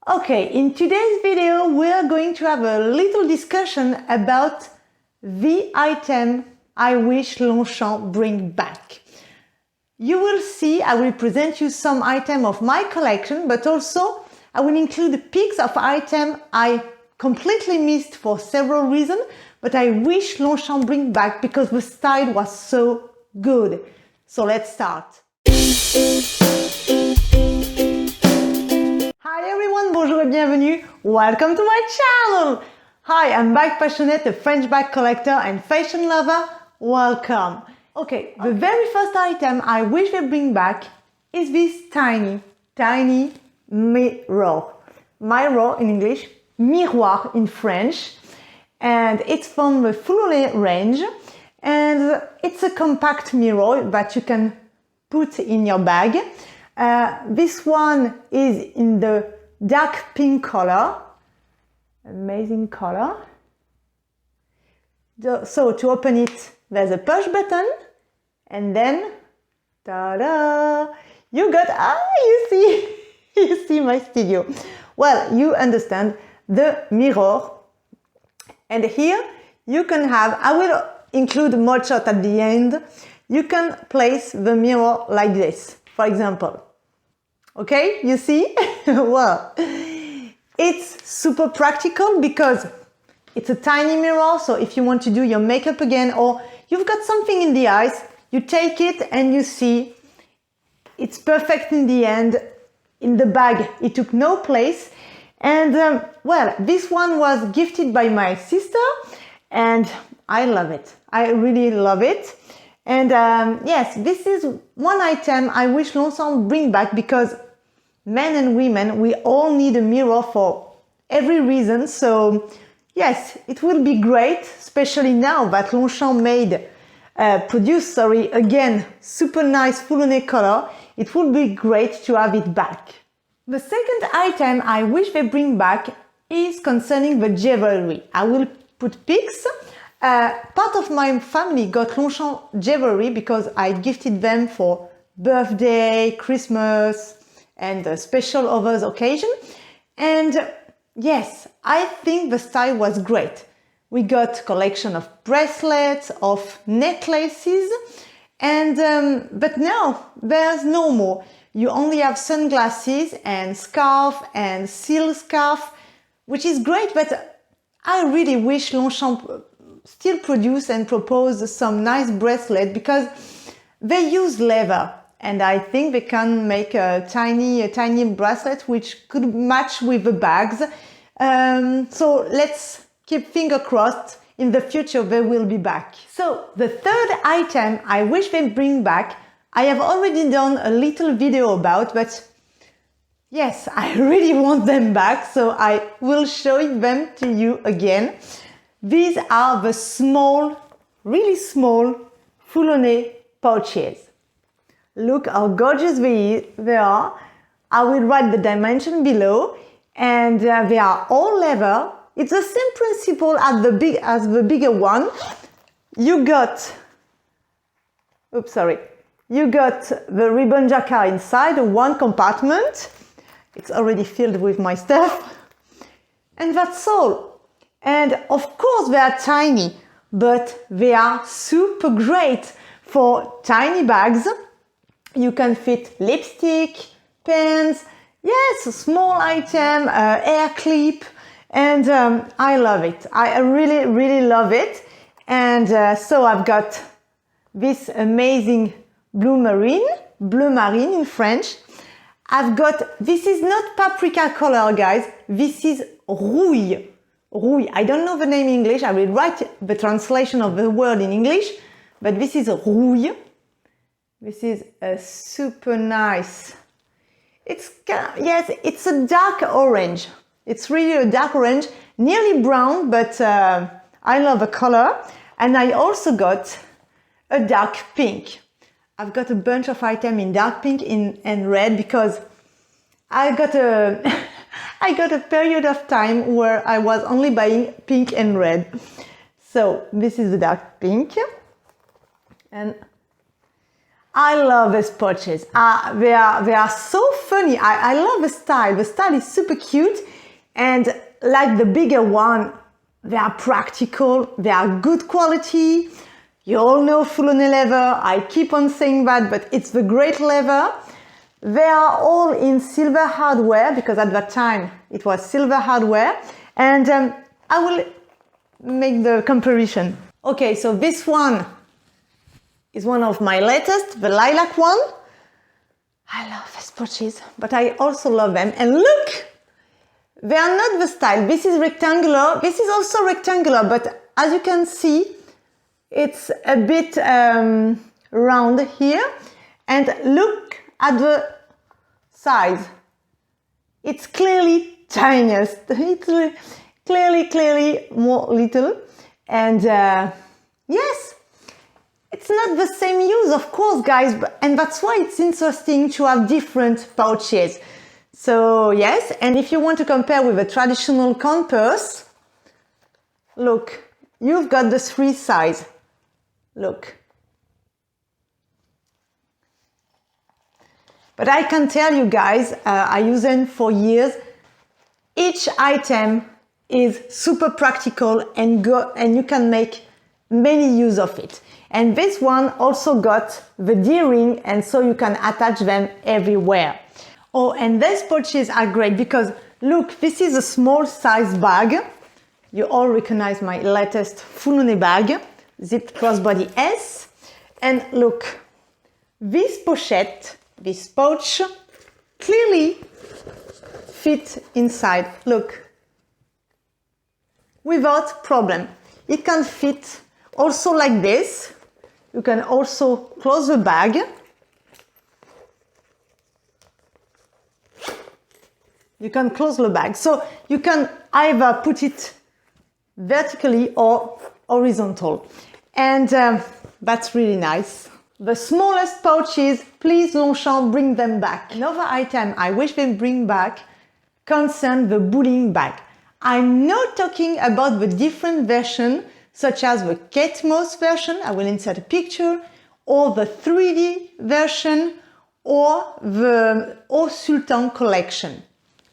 Okay, in today's video we are going to have a little discussion about the item I wish Longchamp bring back. You will see I will present you some item of my collection, but also I will include pics of item I completely missed for several reasons, but I wish Longchamp bring back because the style was so good. So let's start. Hi everyone, bonjour et bienvenue. Welcome to my channel. Hi, I'm bag passionate, a French bag collector and fashion lover. Welcome. Okay, the very first item I wish they bring back is this tiny mirror. Mirror in English, miroir in French. And it's from the Foulonné range. And it's a compact mirror that you can put in your bag. This one is in the dark pink color. Amazing color. So to open it, there's a push button. And then, ta-da! You got, you see, you see my studio. Well, you understand the mirror. And here you can have, I will include more shot at the end. You can place the mirror like this, for example. Okay, you see? Well, it's super practical because it's a tiny mirror. So if you want to do your makeup again, or you've got something in the eyes, you take it and you see it's perfect in the end. In the bag, it took no place. And well, this one was gifted by my sister and I love it. I really love it. And yes, this is one item I wish Longchamp bring back because men and women, we all need a mirror for every reason. So yes, it will be great, especially now that Longchamp produced again, super nice Foulonné color. It would be great to have it back. The second item I wish they bring back is concerning the jewelry. I will put pics. Part of my family got Longchamp jewelry because I gifted them for birthday, Christmas, and special others occasion. And yes, I think the style was great. We got collection of bracelets, of necklaces, and but now there's no more. You only have sunglasses and scarf and silk scarf, which is great, but I really wish Longchamp still produce and propose some nice bracelet because they use leather. And I think they can make a tiny bracelet which could match with the bags. So let's keep finger crossed. In the future, they will be back. So the third item I wish they bring back, I have already done a little video about, but yes, I really want them back. So I will show them to you again. These are the small, really small Foulonné pouches. Look how gorgeous they are. I will write the dimension below, and they are all leather. It's the same principle as the bigger one. You got the ribbon jacquard inside, one compartment. It's already filled with my stuff. And that's all. And of course they are tiny, but they are super great for tiny bags. You can fit lipstick, pens, yes, a small item, hair clip, and I love it. I really love it. And so I've got this amazing bleu marine in French. I've got, this is not paprika color, guys. This is rouille. Rouille. I don't know the name in English. I will write the translation of the word in English, but this is rouille. This is a super nice. Yes, it's a dark orange. It's really a dark orange, nearly brown, but I love the color. And I also got a dark pink. I've got a bunch of items in dark pink and red because I got a period of time where I was only buying pink and red. So this is the dark pink. And I love these pouches. They are so funny. I love the style. The style is super cute. And like the bigger one, they are practical. They are good quality. You all know Foulonné leather. I keep on saying that, but it's the great leather. They are all in silver hardware because at that time it was silver hardware. And I will make the comparison. Okay, so this one is one of my latest, the lilac one. I love these pouches, but I also love them. And look, they are not the style. This is rectangular. This is also rectangular, but as you can see, it's a bit round here. And look at the size. It's clearly tiniest. It's clearly more little. And yes, it's not the same use, of course, guys, and that's why it's interesting to have different pouches. So yes, and if you want to compare with a traditional coin purse, look, you've got the 3 size. Look. But I can tell you guys, I use them for years. Each item is super practical and you can make many use of it. And this one also got the D-ring, and so you can attach them everywhere. Oh, and these pouches are great because look, this is a small size bag. You all recognize my latest Foulonné bag, zipped crossbody S. And look, this pochette, this pouch, clearly fit inside. Look, without problem. It can fit also like this. You can also close the bag. You can close the bag. So you can either put it vertically or horizontal. And that's really nice. The smallest pouches, please Longchamp, bring them back. Another item I wish they bring back concerns the bowling bag. I'm not talking about the different version, such as the Kate Moss version, I will insert a picture, or the 3D version, or the Au Sultan collection.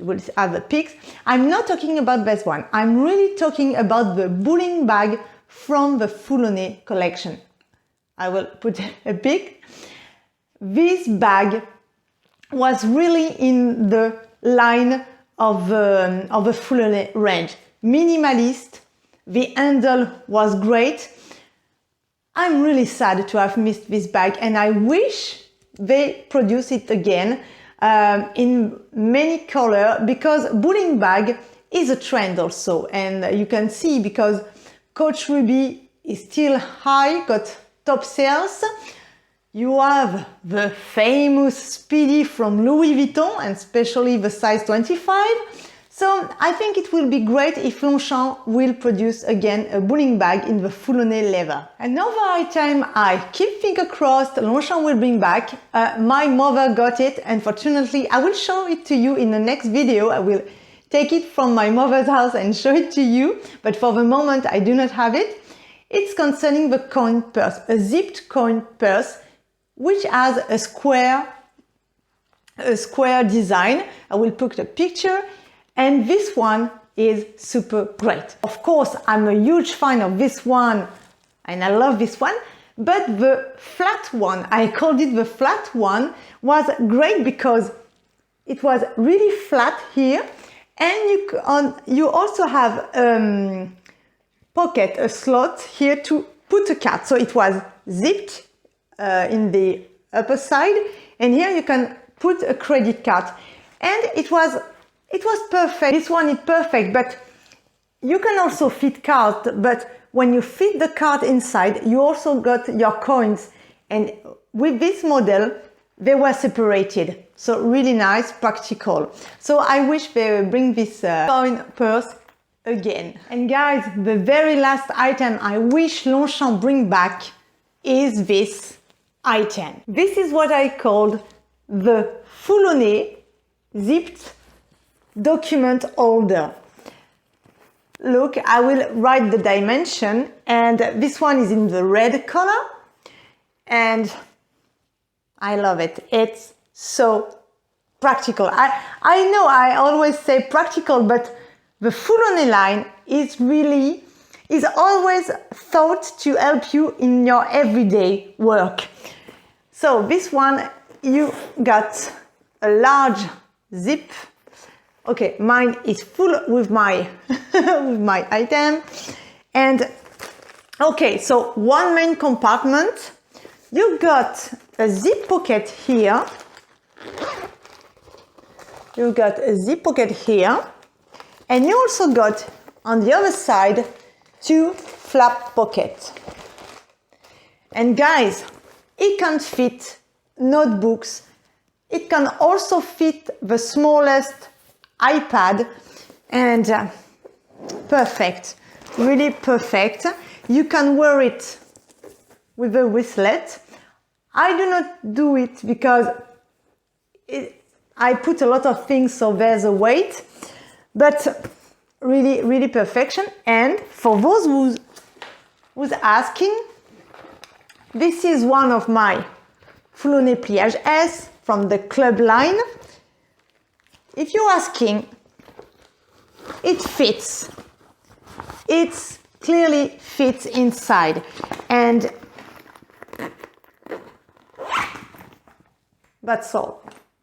You will have the pics. I'm not talking about this one. I'm really talking about the bowling bag from the Foulonné collection. I will put a pic. This bag was really in the line of the Foulonné range. Minimalist. The handle was great. I'm really sad to have missed this bag, and I wish they produce it again in many colors, because bowling bag is a trend also. And you can see, because Coach Ruby is still high, got top sales. You have the famous Speedy from Louis Vuitton, and especially the size 25. So I think it will be great if Longchamp will produce again a bowling bag in the Foulonné leather. Another item I keep finger crossed Longchamp will bring back. My mother got it, unfortunately. I will show it to you in the next video. I will take it from my mother's house and show it to you, but for the moment I do not have it. It's concerning the coin purse, a zipped coin purse, which has a square design. I will put a picture. And this one is super great. Of course, I'm a huge fan of this one, and I love this one, but the flat one, I called it the flat one, was great because it was really flat here, and you also have pocket, a slot here to put a card. So it was zipped in the upper side, and here you can put a credit card, and it was perfect. This one is perfect, but you can also fit cards, but when you fit the card inside, you also got your coins, and with this model, they were separated. So really nice, practical. So I wish they would bring this coin purse again. And guys, the very last item I wish Longchamp bring back is this item. This is what I called the Foulonné zipped document holder. Look, I will write the dimension, and this one is in the red color, and I love it. It's so practical. I know I always say practical, but the Foulonné line is always thought to help you in your everyday work. So this one, you got a large zip. Okay, mine is full with my with my item. And okay, so one main compartment. You got a zip pocket here. You got a zip pocket here. And you also got on the other side 2 flap pockets. And guys, it can fit notebooks. It can also fit the smallest iPad, and perfect, really perfect. You can wear it with a wristlet. I do not do it because I put a lot of things, so there's a weight, but really, really perfection. And for those who's asking, this is one of my Foulonné Pliage S from the club line. If you're asking, it fits. It clearly fits inside. And that's all.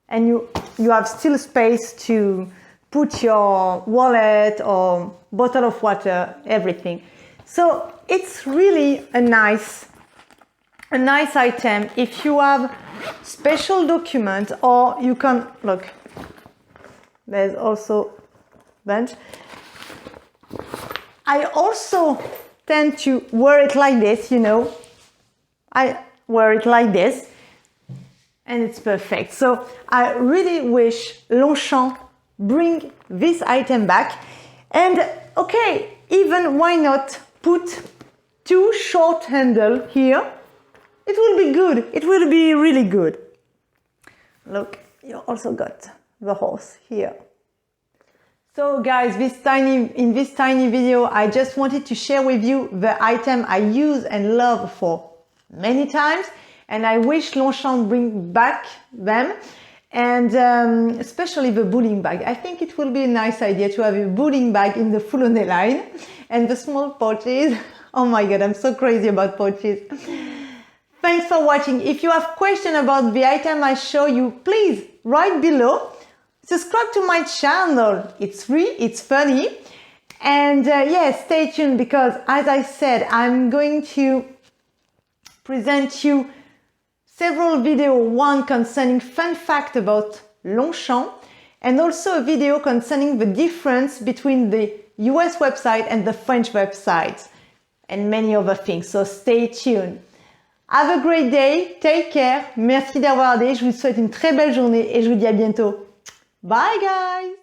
And you have still space to put your wallet or bottle of water, everything. So it's really a nice item if you have special document, or you can, look, there's also bunch. I also tend to wear it like this, you know. I wear it like this and it's perfect. So I really wish Longchamp bring this item back. And okay, even why not put 2 short handles here? It will be good. It will be really good. Look, you also got the horse here. So guys, in this tiny video, I just wanted to share with you the item I use and love for many times, and I wish Longchamp bring back them, and especially the bowling bag. I think it will be a nice idea to have a bowling bag in the Foulonné line, and the small pouches. Oh my god, I'm so crazy about pouches. Thanks for watching. If you have questions about the item I show you, please write below. Subscribe to my channel. It's free, it's funny. And yeah, stay tuned, because as I said, I'm going to present you several videos, one concerning fun fact about Longchamp, and also a video concerning the difference between the US website and the French websites, and many other things. So stay tuned. Have a great day, take care, merci d'avoir regardé, je vous souhaite une très belle journée et je vous dis à bientôt. Bye guys!